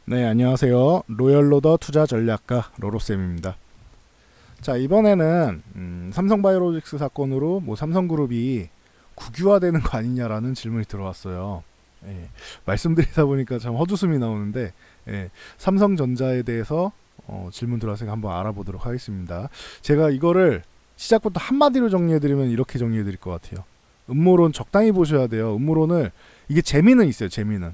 네, 안녕하세요. 로열로더 투자 전략가 로로쌤입니다. 자, 이번에는 삼성바이오로직스 사건으로 삼성그룹이 국유화되는 거 아니냐라는 질문이 들어왔어요. 예, 말씀드리다 보니까 참 헛웃음이 나오는데, 삼성전자에 대해서 질문 들어와서 한번 알아보도록 하겠습니다. 제가 이거를 시작부터 한마디로 정리해드리면 이렇게 정리해드릴 것 같아요. 음모론 적당히 보셔야 돼요. 음모론을 이게 재미는 있어요. 재미는.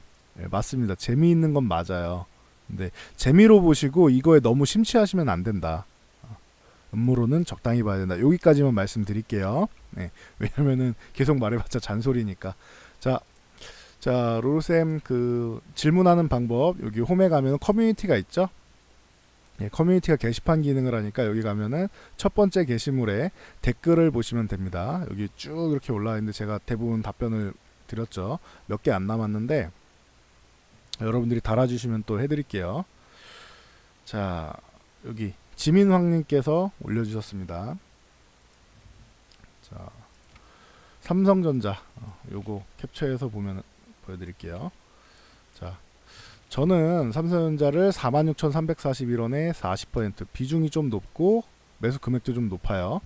맞습니다. 재미있는 건 맞아요. 근데 재미로 보시고 이거에 너무 심취하시면 안 된다. 음모론은 적당히 봐야 된다. 여기까지만 말씀드릴게요. 네, 왜냐면은 계속 말해봤자 잔소리니까. 자, 로로쌤 그 질문하는 방법 여기 홈에 가면 커뮤니티가 있죠. 커뮤니티가 게시판 기능을 하니까 여기 가면은 첫 번째 게시물에 댓글을 보시면 됩니다. 여기 쭉 이렇게 올라와 있는데 제가 대부분 답변을 드렸죠. 몇 개 안 남았는데 여러분들이 달아주시면 또 해드릴게요. 자, 여기 지민황님께서 올려주셨습니다. 자, 삼성전자 요거 캡처해서 보면 보여드릴게요. 자, 저는 삼성전자를 46,341원에 40% 비중이 좀 높고 매수 금액도 좀 높아요.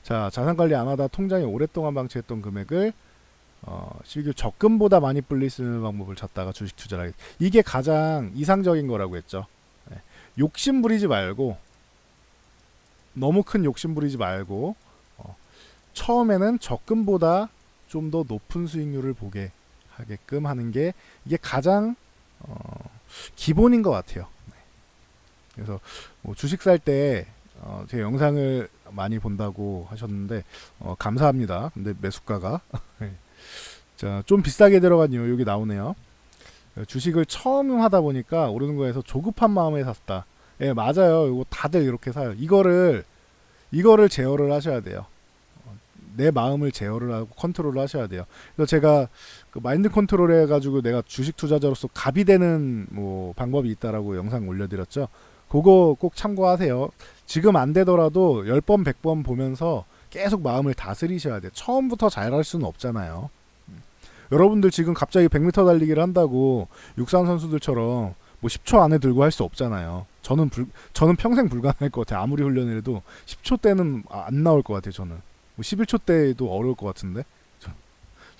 자, 자산관리 안 하다 통장에 오랫동안 방치했던 금액을 12개월 적금보다 많이 불릴 수 있는 방법을 찾다가 주식 투자를 하게. 이게 가장 이상적인 거라고 했죠. 욕심 부리지 말고 너무 큰 욕심 부리지 말고 처음에는 적금보다 좀 더 높은 수익률을 보게 하게끔 하는 게 이게 가장 기본인 것 같아요. 그래서 주식 살 때 제 영상을 많이 본다고 하셨는데 감사합니다. 근데 매수가가 자, 좀 비싸게 들어간 이유 여기 나오네요. 주식을 처음 하다 보니까 오르는 거에서 조급한 마음에 샀다. 예, 맞아요. 이거 다들 이렇게 사요. 이거를 제어를 하셔야 돼요. 내 마음을 제어를 하고 컨트롤을 하셔야 돼요. 그래서 제가 그 마인드 컨트롤 해가지고 내가 주식 투자자로서 갑이 되는 방법이 있다라고 영상 올려드렸죠. 그거 꼭 참고하세요. 지금 안 되더라도 10번, 100번 보면서 계속 마음을 다스리셔야 돼요. 처음부터 잘할 수는 없잖아요. 여러분들 지금 갑자기 100m 달리기를 한다고 육상 선수들처럼 10초 안에 들고 할 수 없잖아요. 저는 평생 불가능할 것 같아요. 아무리 훈련을 해도 10초 때는 안 나올 것 같아요. 저는 11초 때도 어려울 것 같은데.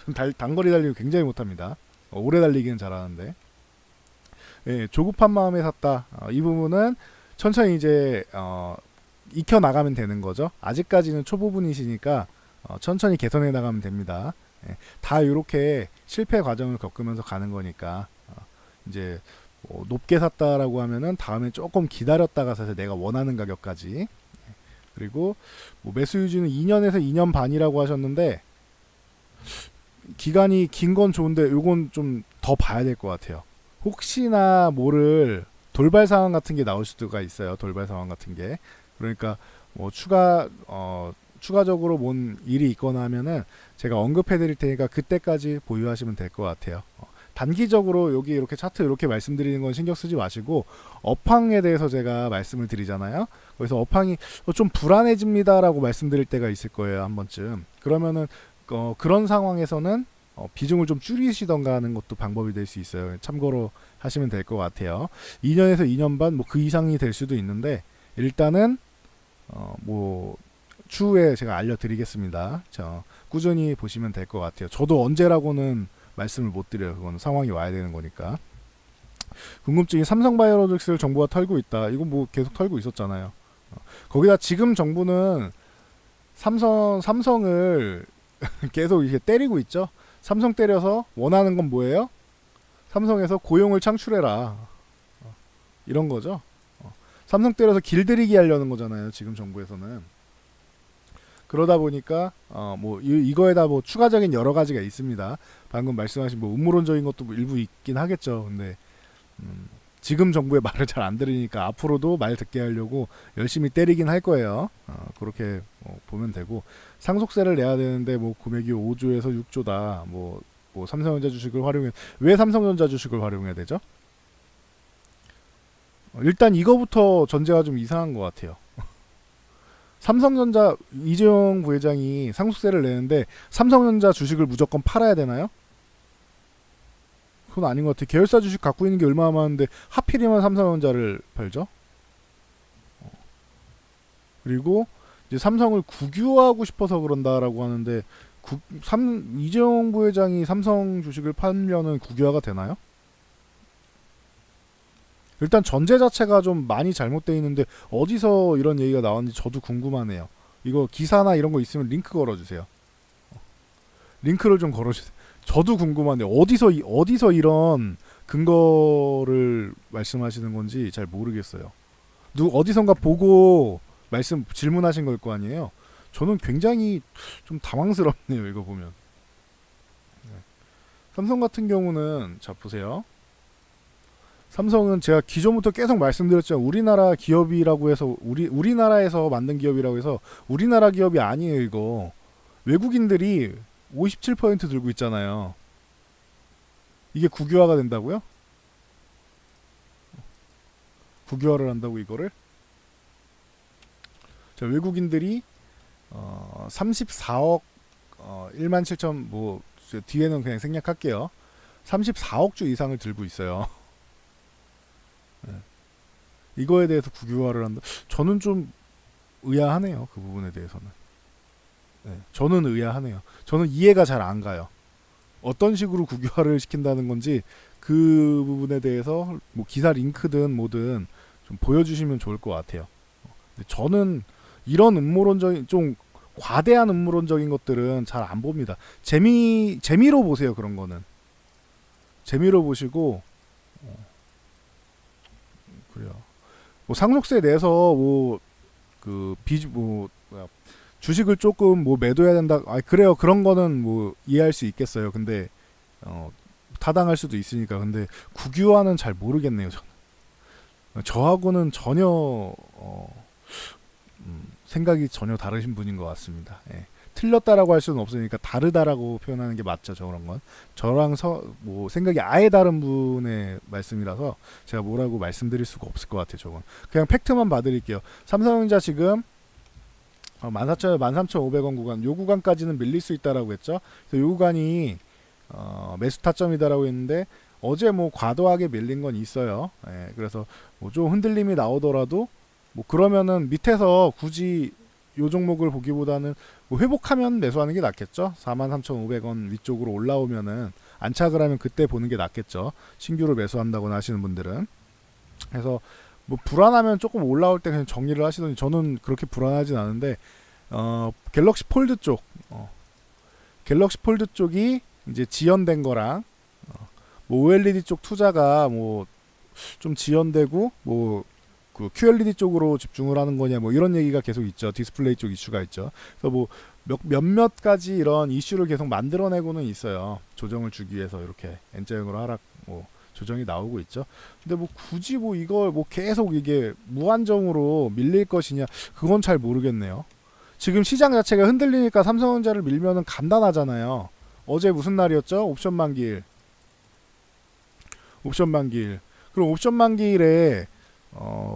저는 단거리 달리기 굉장히 못합니다. 오래 달리기는 잘하는데. 예, 조급한 마음에 샀다. 이 부분은 천천히 이제 익혀 나가면 되는 거죠. 아직까지는 초보분이시니까 천천히 개선해 나가면 됩니다. 예, 다 이렇게 실패 과정을 겪으면서 가는 거니까 이제 높게 샀다라고 하면은 다음에 조금 기다렸다가 사서 내가 원하는 가격까지. 그리고 매수 유지는 2년에서 2년 반이라고 하셨는데 기간이 긴 건 좋은데 요건 좀 더 봐야 될 것 같아요. 혹시나 모를 돌발 상황 같은 게 나올 수가 있어요. 돌발 상황 같은 게. 그러니까 추가적으로 뭔 일이 있거나 하면은 제가 언급해 드릴 테니까 그때까지 보유하시면 될 것 같아요. 단기적으로 여기 이렇게 차트 이렇게 말씀드리는 건 신경 쓰지 마시고 업황에 대해서 제가 말씀을 드리잖아요. 그래서 업황이 좀 불안해집니다라고 말씀드릴 때가 있을 거예요. 한 번쯤. 그러면은 그런 상황에서는 비중을 좀 줄이시던가 하는 것도 방법이 될 수 있어요. 참고로 하시면 될 것 같아요. 2년에서 2년 반 그 이상이 될 수도 있는데 일단은 추후에 제가 알려드리겠습니다. 꾸준히 보시면 될 것 같아요. 저도 언제라고는 말씀을 못 드려요. 그건 상황이 와야 되는 거니까. 궁금증이 삼성바이오로직스를 정부가 털고 있다. 이거 계속 털고 있었잖아요. 거기다 지금 정부는 삼성을 계속 이렇게 때리고 있죠. 삼성 때려서 원하는 건 뭐예요? 삼성에서 고용을 창출해라. 이런 거죠. 삼성 때려서 길들이기 하려는 거잖아요. 지금 정부에서는. 그러다 보니까 이거에다 추가적인 여러 가지가 있습니다. 방금 말씀하신 음모론적인 것도 일부 있긴 하겠죠. 근데 지금 정부의 말을 잘 안 들으니까 앞으로도 말 듣게 하려고 열심히 때리긴 할 거예요. 그렇게 보면 되고 상속세를 내야 되는데 금액이 5조에서 6조다. 삼성전자 주식을 활용해 왜 삼성전자 주식을 활용해야 되죠? 일단 이거부터 전제가 좀 이상한 것 같아요. 삼성전자 이재용 부회장이 상속세를 내는데 삼성전자 주식을 무조건 팔아야 되나요? 그건 아닌 것 같아. 계열사 주식 갖고 있는 게 얼마나 많은데 하필이면 삼성전자를 팔죠. 그리고 이제 삼성을 국유화하고 싶어서 그런다라고 하는데 이재용 부회장이 삼성 주식을 팔면은 국유화가 되나요? 일단 전제 자체가 좀 많이 잘못되어 있는데 어디서 이런 얘기가 나왔는지 저도 궁금하네요. 이거 기사나 이런 거 있으면 링크 걸어주세요. 링크를 좀 걸어주세요. 저도 궁금한데 어디서 이런 근거를 말씀하시는 건지 잘 모르겠어요. 어디선가 보고 질문하신 걸 거 아니에요. 저는 굉장히 좀 당황스럽네요. 이거 보면. 네. 삼성 같은 경우는 자 보세요. 삼성은 제가 기존부터 계속 말씀드렸지만 우리나라 기업이라고 해서 우리나라에서 만든 기업이라고 해서 우리나라 기업이 아니에요. 이거 외국인들이 57% 들고 있잖아요. 이게 국유화가 된다고요? 국유화를 한다고 이거를? 자, 외국인들이 34억 1만 7천 뭐 뒤에는 그냥 생략할게요. 34억 주 이상을 들고 있어요. 네. 이거에 대해서 국유화를 한다. 저는 좀 의아하네요. 그 부분에 대해서는. 네. 저는 의아하네요. 저는 이해가 잘 안 가요. 어떤 식으로 국유화를 시킨다는 건지 그 부분에 대해서 뭐 기사 링크든 뭐든 좀 보여주시면 좋을 것 같아요. 근데 저는 이런 음모론적인 좀 과대한 음모론적인 것들은 잘 안 봅니다. 재미로 보세요. 그런 거는 재미로 보시고 그래요. 뭐 상속세 내서 주식을 조금 뭐 매도해야 된다. 아 그래요. 그런 거는 뭐 이해할 수 있겠어요. 근데 타당할 수도 있으니까. 근데 국유화는 잘 모르겠네요. 저하고는 전혀 생각이 전혀 다르신 분인 것 같습니다. 예. 틀렸다라고 할 수는 없으니까 다르다라고 표현하는 게 맞죠. 저런 건 저랑 뭐 생각이 아예 다른 분의 말씀이라서 제가 뭐라고 말씀드릴 수가 없을 것 같아요. 저건 그냥 팩트만 봐드릴게요. 삼성전자 지금 13,500원 구간, 요 구간까지는 밀릴 수 있다라고 했죠. 그래서 요 구간이 매수 타점이다라고 했는데 어제 뭐 과도하게 밀린 건 있어요. 예, 그래서 뭐 좀 흔들림이 나오더라도 뭐 그러면은 밑에서 굳이 요 종목을 보기보다는 뭐 회복하면 매수하는 게 낫겠죠. 43,500원 위쪽으로 올라오면은 안착을 하면 그때 보는 게 낫겠죠. 신규로 매수한다거나 하시는 분들은. 그래서 뭐 불안하면 조금 올라올 때 그냥 정리를 하시더니 저는 그렇게 불안하진 않은데 갤럭시 폴드 쪽이 이제 지연된 거랑 뭐 OLED 쪽 투자가 뭐 좀 지연되고 뭐 그 QLED 쪽으로 집중을 하는 거냐 뭐 이런 얘기가 계속 있죠. 디스플레이 쪽 이슈가 있죠. 그래서 뭐 몇몇 가지 이런 이슈를 계속 만들어내고는 있어요. 조정을 주기 위해서 이렇게 N자형으로 하락 뭐 조정이 나오고 있죠. 근데 뭐 굳이 뭐 이걸 뭐 계속 이게 무한정으로 밀릴 것이냐 그건 잘 모르겠네요. 지금 시장 자체가 흔들리니까 삼성전자를 밀면은 간단하잖아요. 어제 무슨 날이었죠? 옵션 만기일. 그럼 옵션 만기일에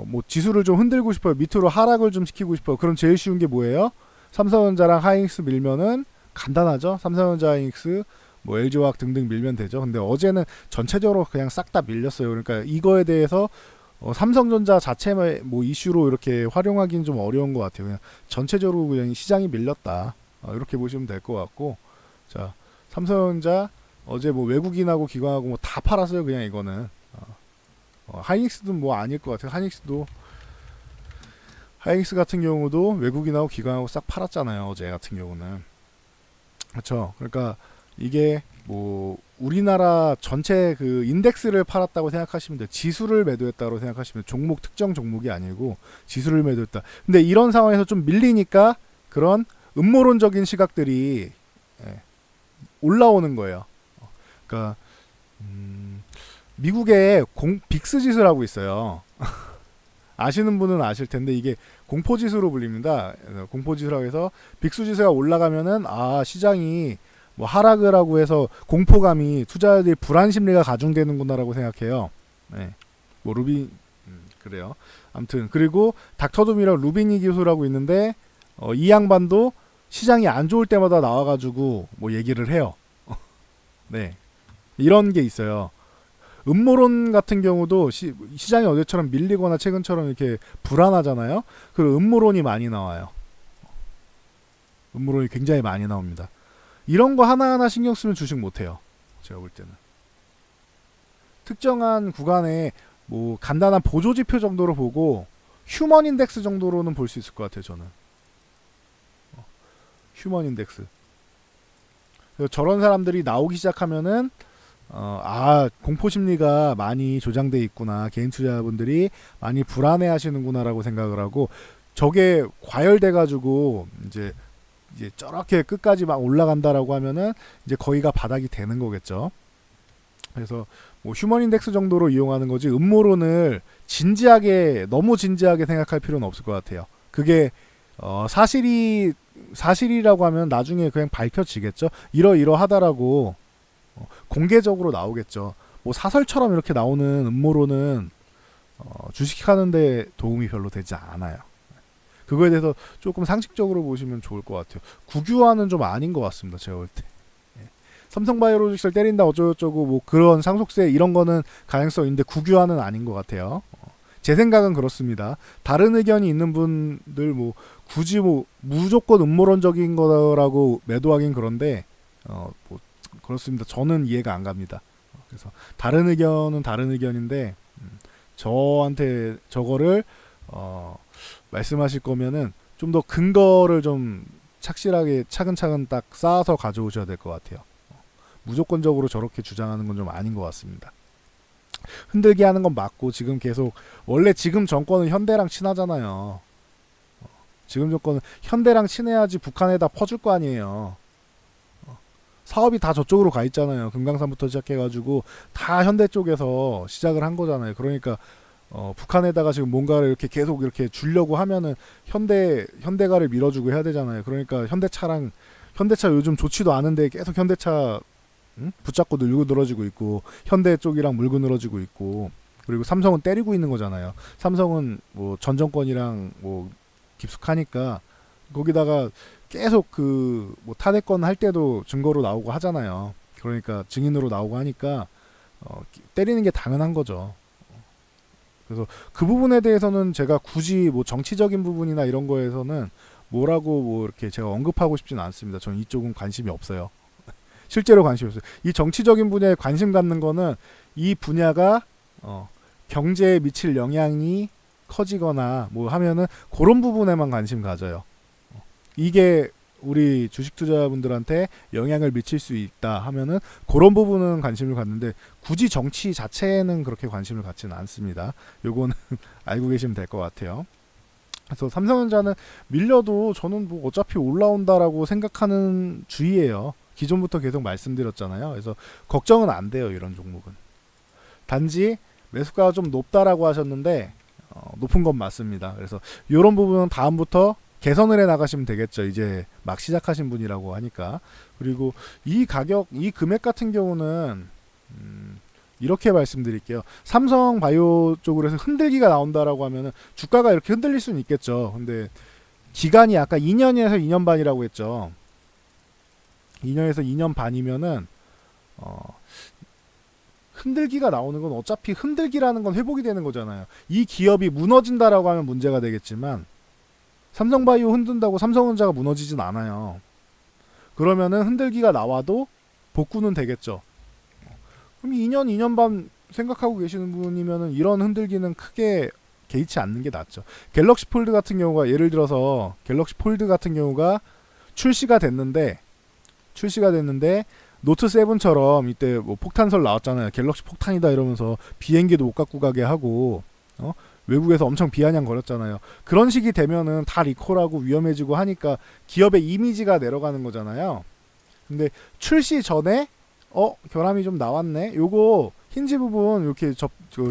뭐 지수를 좀 흔들고 싶어요. 밑으로 하락을 좀 시키고 싶어요. 그럼 제일 쉬운 게 뭐예요? 삼성전자랑 하이닉스 밀면은 간단하죠. 삼성전자, 하이닉스, 뭐 LG화학 등등 밀면 되죠. 근데 어제는 전체적으로 그냥 싹 다 밀렸어요. 그러니까 이거에 대해서 삼성전자 자체의 뭐 이슈로 이렇게 활용하기는 좀 어려운 것 같아요. 그냥 전체적으로 그냥 시장이 밀렸다. 이렇게 보시면 될 것 같고, 자 삼성전자 어제 뭐 외국인하고 기관하고 뭐 다 팔았어요. 그냥 이거는 하이닉스도 뭐 아닐 것 같아요. 하이닉스 같은 경우도 외국인하고 기관하고 싹 팔았잖아요. 어제 같은 경우는. 그렇죠. 그러니까 이게 뭐 우리나라 전체 그 인덱스를 팔았다고 생각하시면 돼요. 지수를 매도했다고 생각하시면 돼요. 특정 종목이 아니고 지수를 매도했다. 근데 이런 상황에서 좀 밀리니까 그런 음모론적인 시각들이 올라오는 거예요. 그러니까 미국에 빅스 지수라고 있어요. 아시는 분은 아실 텐데 이게 공포 지수로 불립니다. 공포 지수라고 해서 빅스 지수가 올라가면은 시장이 뭐 하락을 하고 해서 공포감이 투자자들이 불안 심리가 가중되는구나라고 생각해요. 네. 뭐 그래요. 아무튼 그리고 닥터둠이랑 루비니 기수라고 있는데 이 양반도 시장이 안 좋을 때마다 나와가지고 뭐 얘기를 해요. 네. 이런 게 있어요. 음모론 같은 경우도 시장이 어제처럼 밀리거나 최근처럼 이렇게 불안하잖아요. 그리고 음모론이 많이 나와요. 음모론이 굉장히 많이 나옵니다. 이런 거 하나하나 신경 쓰면 주식 못해요. 제가 볼 때는. 특정한 구간에 뭐 간단한 보조지표 정도로 보고 휴먼 인덱스 정도로는 볼 수 있을 것 같아요. 저는. 휴먼 인덱스. 저런 사람들이 나오기 시작하면은 공포 심리가 많이 조장돼 있구나. 개인 투자자분들이 많이 불안해 하시는구나라고 생각을 하고 저게 과열돼 가지고 이제 저렇게 끝까지 막 올라간다라고 하면은 이제 거기가 바닥이 되는 거겠죠. 그래서 뭐 휴먼 인덱스 정도로 이용하는 거지 음모론을 너무 진지하게 생각할 필요는 없을 것 같아요. 그게 사실이라고 하면 나중에 그냥 밝혀지겠죠. 이러하다라고 공개적으로 나오겠죠. 뭐 사설처럼 이렇게 나오는 음모론은 주식하는데 도움이 별로 되지 않아요. 그거에 대해서 조금 상식적으로 보시면 좋을 것 같아요. 국유화는 좀 아닌 것 같습니다. 제가 볼 때. 삼성바이오로직스를 때린다 어쩌고저쩌고 뭐 그런 상속세 이런 거는 가능성 있는데 국유화는 아닌 것 같아요. 제 생각은 그렇습니다. 다른 의견이 있는 분들 뭐 굳이 뭐 무조건 음모론적인 거라고 매도하긴 그런데 뭐 그렇습니다. 저는 이해가 안 갑니다. 그래서 다른 의견은 다른 의견인데 저한테 저거를 말씀하실 거면은 좀 더 근거를 좀 착실하게 차근차근 딱 쌓아서 가져오셔야 될 것 같아요. 무조건적으로 저렇게 주장하는 건 좀 아닌 것 같습니다. 흔들게 하는 건 맞고 지금 계속 원래 지금 정권은 현대랑 친하잖아요. 지금 정권은 현대랑 친해야지 북한에다 퍼줄 거 아니에요. 사업이 다 저쪽으로 가 있잖아요. 금강산부터 시작해가지고 다 현대 쪽에서 시작을 한 거잖아요. 그러니까 북한에다가 지금 뭔가를 이렇게 계속 이렇게 주려고 하면은 현대가를 밀어주고 해야 되잖아요. 그러니까 현대차 요즘 좋지도 않은데 계속 현대차 붙잡고 늘고 늘어지고 있고 현대 쪽이랑 물고 늘어지고 있고 그리고 삼성은 때리고 있는 거잖아요. 삼성은 뭐 전 정권이랑 뭐 깊숙하니까 거기다가 계속 뭐 탄핵권 할 때도 증거로 나오고 하잖아요. 그러니까 증인으로 나오고 하니까 때리는 게 당연한 거죠. 그래서 그 부분에 대해서는 제가 굳이 뭐 정치적인 부분이나 이런 거에서는 뭐라고 뭐 이렇게 제가 언급하고 싶지는 않습니다. 저는 이쪽은 관심이 없어요. 실제로 관심이 없어요. 이 정치적인 분야에 관심 갖는 거는 이 분야가 경제에 미칠 영향이 커지거나 뭐 하면은 그런 부분에만 관심 가져요. 이게 우리 주식 투자분들한테 영향을 미칠 수 있다 하면은 그런 부분은 관심을 갖는데 굳이 정치 자체에는 그렇게 관심을 갖지는 않습니다. 요거는 알고 계시면 될 것 같아요. 그래서 삼성전자는 밀려도 저는 뭐 어차피 올라온다라고 생각하는 주의예요. 기존부터 계속 말씀드렸잖아요. 그래서 걱정은 안 돼요. 이런 종목은. 단지 매수가가 좀 높다라고 하셨는데 높은 건 맞습니다. 그래서 이런 부분은 다음부터 개선을 해 나가시면 되겠죠. 이제 막 시작하신 분이라고 하니까. 그리고 이 금액 같은 경우는 이렇게 말씀드릴게요. 삼성 바이오 쪽으로 해서 흔들기가 나온다라고 하면은 주가가 이렇게 흔들릴 수는 있겠죠. 근데 기간이 아까 2년에서 2년 반이라고 했죠. 2년에서 2년 반이면은 흔들기가 나오는 건 어차피 흔들기라는 건 회복이 되는 거잖아요. 이 기업이 무너진다라고 하면 문제가 되겠지만 삼성바이오 흔든다고 삼성전자가 무너지진 않아요. 그러면은 흔들기가 나와도 복구는 되겠죠. 그럼 2년, 2년 반 생각하고 계시는 분이면은 이런 흔들기는 크게 개의치 않는 게 낫죠. 갤럭시 폴드 같은 경우가 예를 들어서 갤럭시 폴드 같은 경우가 출시가 됐는데 노트 7처럼 이때 뭐 폭탄설 나왔잖아요. 갤럭시 폭탄이다 이러면서 비행기도 못 갖고 가게 하고 외국에서 엄청 비아냥 거렸잖아요. 그런 식이 되면은 다 리콜하고 위험해지고 하니까 기업의 이미지가 내려가는 거잖아요. 근데 출시 전에 결함이 좀 나왔네. 요거 힌지 부분 이렇게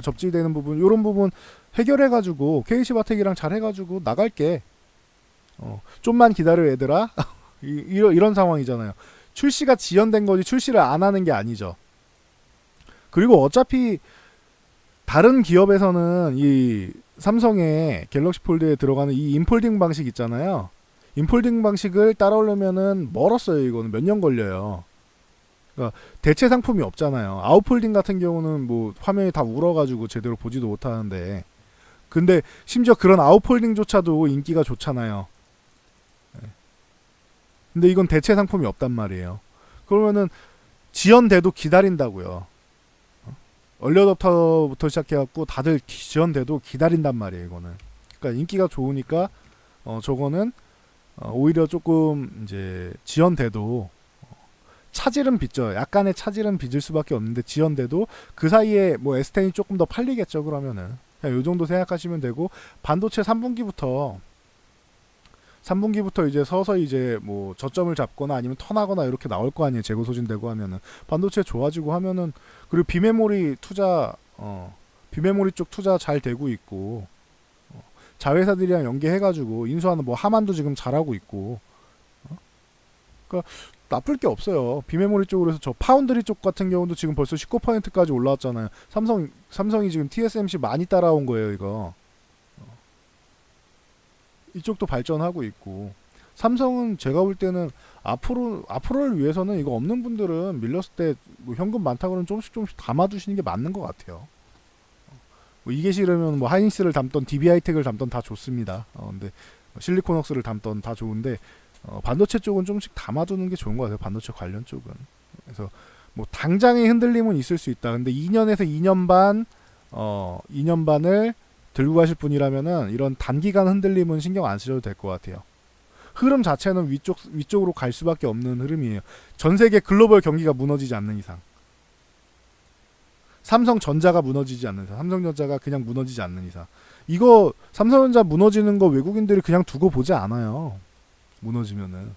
접지되는 부분 요런 부분 해결해가지고 KC바텍이랑 잘 해가지고 나갈게. 좀만 기다려 얘들아. 이런 상황이잖아요. 출시가 지연된 거지 출시를 안 하는 게 아니죠. 그리고 어차피 다른 기업에서는 이 삼성의 갤럭시 폴드에 들어가는 이 인폴딩 방식 있잖아요. 인폴딩 방식을 따라오려면은 멀었어요. 이거는 몇 년 걸려요. 그러니까 대체 상품이 없잖아요. 아웃폴딩 같은 경우는 뭐 화면이 다 울어가지고 제대로 보지도 못하는데, 근데 심지어 그런 아웃폴딩조차도 인기가 좋잖아요. 근데 이건 대체 상품이 없단 말이에요. 그러면은 지연돼도 기다린다고요. 얼리어답터부터 시작해갖고 다들 지연돼도 기다린단 말이에요. 이거는. 그러니까 인기가 좋으니까 저거는 오히려 조금 이제 지연돼도 차질은 빚죠. 약간의 차질은 빚을 수밖에 없는데 지연돼도 그 사이에 뭐 S10이 조금 더 팔리겠죠. 그러면은 그냥 요 정도 생각하시면 되고, 반도체 3분기부터 이제 서서히 이제 뭐 저점을 잡거나 아니면 턴하거나 이렇게 나올 거 아니에요. 재고 소진되고 하면은 반도체 좋아지고 하면은, 그리고 비메모리 쪽 투자 잘 되고 있고, 자회사들이랑 연계해가지고 인수하는 뭐 하만도 지금 잘하고 있고, 그러니까 나쁠 게 없어요. 비메모리 쪽으로 해서 저 파운드리 쪽 같은 경우도 지금 벌써 19%까지 올라왔잖아요. 삼성이 지금 TSMC 많이 따라온 거예요. 이거 이쪽도 발전하고 있고, 삼성은 제가 볼 때는 앞으로를 위해서는 이거 없는 분들은 밀렸을 때 뭐 현금 많다 그러면 조금씩 담아두시는 게 맞는 것 같아요. 뭐 이게 싫으면 뭐 하이닉스를 담던 DB하이텍을 담던 다 좋습니다. 근데 실리콘웍스를 담던 다 좋은데, 반도체 쪽은 조금씩 담아두는 게 좋은 것 같아요. 반도체 관련 쪽은. 그래서 뭐 당장의 흔들림은 있을 수 있다. 근데 2년에서 2년 반을 들고 가실 분이라면은 이런 단기간 흔들림은 신경 안 쓰셔도 될 것 같아요. 흐름 자체는 위쪽으로 갈 수밖에 없는 흐름이에요. 전 세계 글로벌 경기가 무너지지 않는 이상, 삼성전자가 무너지지 않는 이상, 삼성전자가 그냥 무너지지 않는 이상, 이거 삼성전자 무너지는 거 외국인들이 그냥 두고 보지 않아요. 무너지면은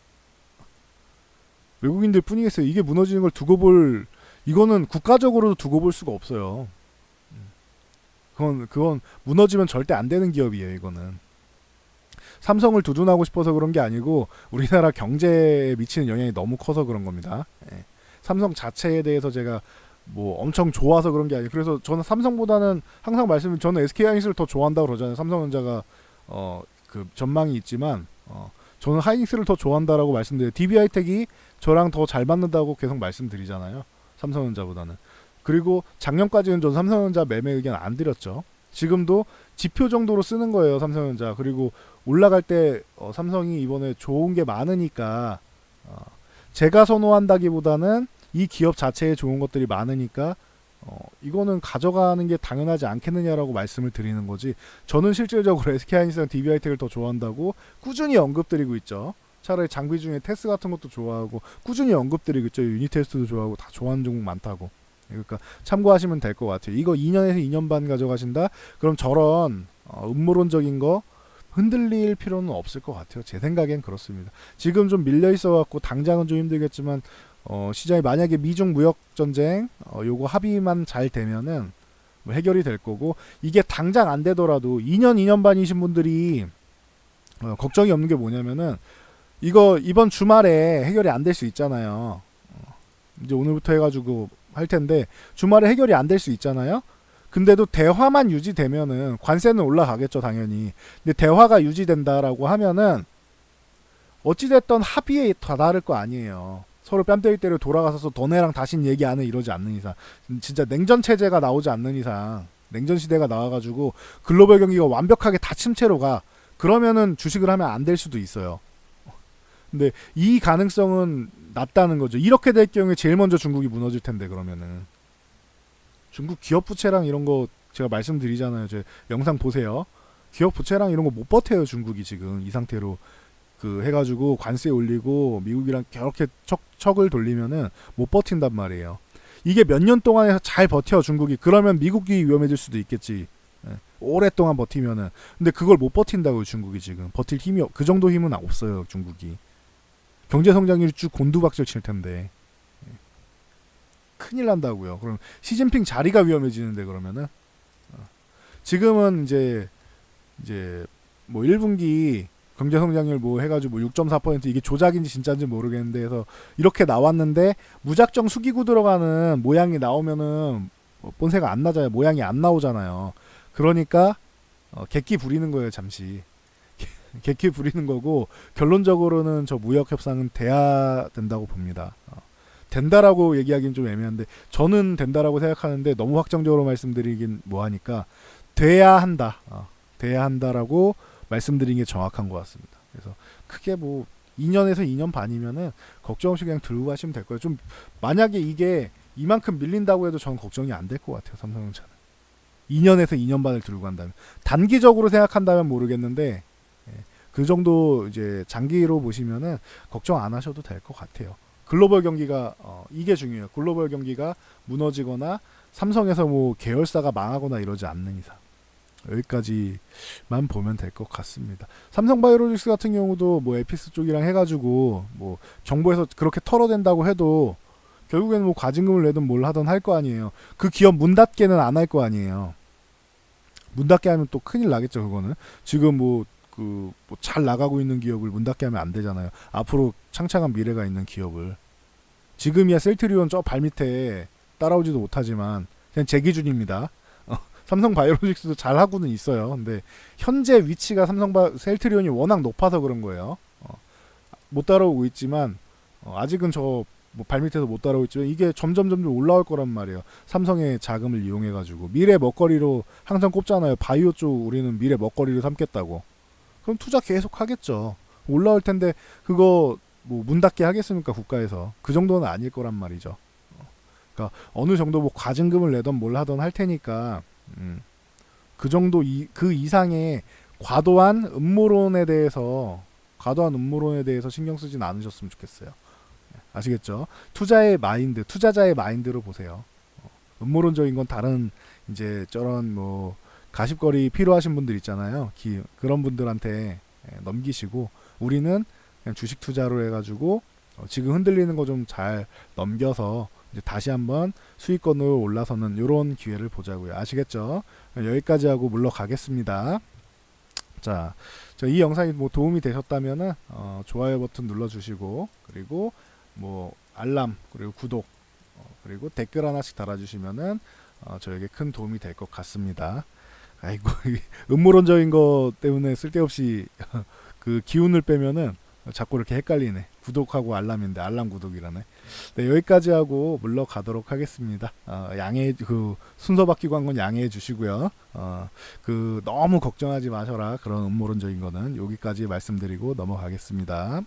외국인들 뿐이겠어요. 이게 무너지는 걸 이거는 국가적으로도 두고 볼 수가 없어요. 그건 무너지면 절대 안 되는 기업이에요. 이거는 삼성을 두둔하고 싶어서 그런 게 아니고 우리나라 경제에 미치는 영향이 너무 커서 그런 겁니다. 삼성 자체에 대해서 제가 뭐 엄청 좋아서 그런 게 아니에요. 그래서 저는 삼성보다는 항상 저는 SK하이닉스를 더 좋아한다고 그러잖아요. 삼성전자가 그 전망이 있지만 저는 하이닉스를 더 좋아한다라고 말씀드려요. DB하이텍이 저랑 더 잘 맞는다고 계속 말씀드리잖아요. 삼성전자보다는. 그리고 작년까지는 전 삼성전자 매매 의견 안 드렸죠. 지금도 지표 정도로 쓰는 거예요. 삼성전자. 그리고 올라갈 때 삼성이 이번에 좋은 게 많으니까, 제가 선호한다기보다는 이 기업 자체에 좋은 것들이 많으니까 이거는 가져가는 게 당연하지 않겠느냐라고 말씀을 드리는 거지, 저는 실질적으로 SK하이닉스랑 DB하이텍을 더 좋아한다고 꾸준히 언급드리고 있죠. 차라리 장비 중에 테스 같은 것도 좋아하고 꾸준히 언급드리고 있죠. 유니테스트도 좋아하고 다 좋아하는 종목 많다고. 그러니까 참고하시면 될 것 같아요. 이거 2년에서 2년 반 가져가신다? 그럼 저런 음모론적인 거 흔들릴 필요는 없을 것 같아요. 제 생각엔 그렇습니다. 지금 좀 밀려 있어갖고 당장은 좀 힘들겠지만 시장이 만약에 미중 무역 전쟁 요거 합의만 잘 되면은 뭐 해결이 될 거고, 이게 당장 안 되더라도 2년 반이신 분들이 걱정이 없는 게 뭐냐면은, 이거 이번 주말에 해결이 안 될 수 있잖아요. 이제 오늘부터 해가지고 할 텐데 주말에 해결이 안 될 수 있잖아요. 근데도 대화만 유지되면은 관세는 올라가겠죠, 당연히. 근데 대화가 유지된다라고 하면은 어찌됐던 합의에 다다를 거 아니에요. 서로 뺨때릴 때를 돌아가서 너네랑 다신 얘기 안 해 이러지 않는 이상, 진짜 냉전 체제가 나오지 않는 이상, 냉전 시대가 나와가지고 글로벌 경기가 완벽하게 다 침체로 가, 그러면은 주식을 하면 안 될 수도 있어요. 근데 이 가능성은 낮다는 거죠. 이렇게 될 경우에 제일 먼저 중국이 무너질 텐데, 그러면은 중국 기업 부채랑 이런 거 제가 말씀드리잖아요. 제 영상 보세요. 기업 부채랑 이런 거 못 버텨요. 중국이 지금 이 상태로 그 해가지고 관세 올리고 미국이랑 그렇게 척을 돌리면은 못 버틴단 말이에요. 이게 몇 년 동안 해서 잘 버텨 중국이, 그러면 미국이 위험해질 수도 있겠지. 오랫동안 버티면은. 근데 그걸 못 버틴다고요. 중국이 지금 버틸 힘이, 그 정도 힘은 없어요. 중국이 경제 성장률이 쭉 곤두박질 칠 텐데 큰일 난다고요. 그럼 시진핑 자리가 위험해지는데, 그러면은 지금은 이제 뭐 1분기 경제 성장률 뭐 해가지고 뭐 6.4% 이게 조작인지 진짜인지 모르겠는데 해서 이렇게 나왔는데, 무작정 숙이고 들어가는 모양이 나오면은 본세가 안 나잖아요. 모양이 안 나오잖아요. 그러니까 객기 부리는 거예요. 잠시 객기 부리는 거고, 결론적으로는 저 무역 협상은 돼야 된다고 봅니다. 된다라고 얘기하기는 좀 애매한데 저는 된다라고 생각하는데 너무 확정적으로 말씀드리긴 뭐하니까 돼야 한다. 돼야 한다라고 말씀드린 게 정확한 것 같습니다. 그래서 크게 뭐 2년에서 2년 반이면은 걱정 없이 그냥 들고 가시면 될 거예요. 좀 만약에 이게 이만큼 밀린다고 해도 저는 걱정이 안 될 것 같아요. 삼성전자는 2년에서 2년 반을 들고 간다면 단기적으로 생각한다면 모르겠는데 그 정도 이제 장기로 보시면은 걱정 안 하셔도 될 것 같아요. 글로벌 경기가 이게 중요해요. 글로벌 경기가 무너지거나 삼성에서 뭐 계열사가 망하거나 이러지 않는 이상 여기까지만 보면 될 것 같습니다. 삼성바이오로직스 같은 경우도 뭐 에피스 쪽이랑 해가지고 뭐 정부에서 그렇게 털어댄다고 해도 결국에는 뭐 과징금을 내든 뭘 하든 할 거 아니에요. 그 기업 문 닫게는 안 할 거 아니에요. 문 닫게 하면 또 큰일 나겠죠. 그거는 지금 뭐 잘 나가고 있는 기업을 문 닫게 하면 안 되잖아요. 앞으로 창창한 미래가 있는 기업을 지금이야 셀트리온 저 발밑에 따라오지도 못하지만 그냥 제 기준입니다. 삼성바이오로직스도 잘 하고는 있어요. 근데 현재 위치가 셀트리온이 워낙 높아서 그런 거예요. 못 따라오고 있지만 아직은 뭐 발밑에서 못 따라오고 있지만 이게 점점 올라올 거란 말이에요. 삼성의 자금을 이용해 가지고 미래 먹거리로 항상 꼽잖아요. 바이오 쪽 우리는 미래 먹거리를 삼겠다고. 그럼 투자 계속 하겠죠. 올라올 텐데 그거 뭐 문 닫게 하겠습니까 국가에서? 그 정도는 아닐 거란 말이죠. 그러니까 어느 정도 뭐 과징금을 내던 뭘 하던 할 테니까 그 정도 그 이상의 과도한 음모론에 대해서 신경 쓰진 않으셨으면 좋겠어요. 아시겠죠? 투자의 마인드, 투자자의 마인드로 보세요. 음모론적인 건 다른 이제 저런 뭐 가십거리 필요하신 분들 있잖아요. 그런 분들한테 넘기시고 우리는 그냥 주식 투자로 해가지고 지금 흔들리는 거 좀 잘 넘겨서 이제 다시 한번 수익권으로 올라서는 이런 기회를 보자고요. 아시겠죠? 여기까지 하고 물러가겠습니다. 자, 이 영상이 뭐 도움이 되셨다면은 좋아요 버튼 눌러주시고 그리고 뭐 알람 그리고 구독 그리고 댓글 하나씩 달아주시면은 저에게 큰 도움이 될 것 같습니다. 아이고 음모론적인 거 때문에 쓸데없이 그 기운을 빼면은 자꾸 이렇게 헷갈리네. 구독하고 알람인데 알람 구독이라네. 네, 여기까지 하고 물러가도록 하겠습니다. 순서 바뀌고 한 건 양해해 주시고요. 너무 걱정하지 마셔라. 그런 음모론적인 거는 여기까지 말씀드리고 넘어가겠습니다.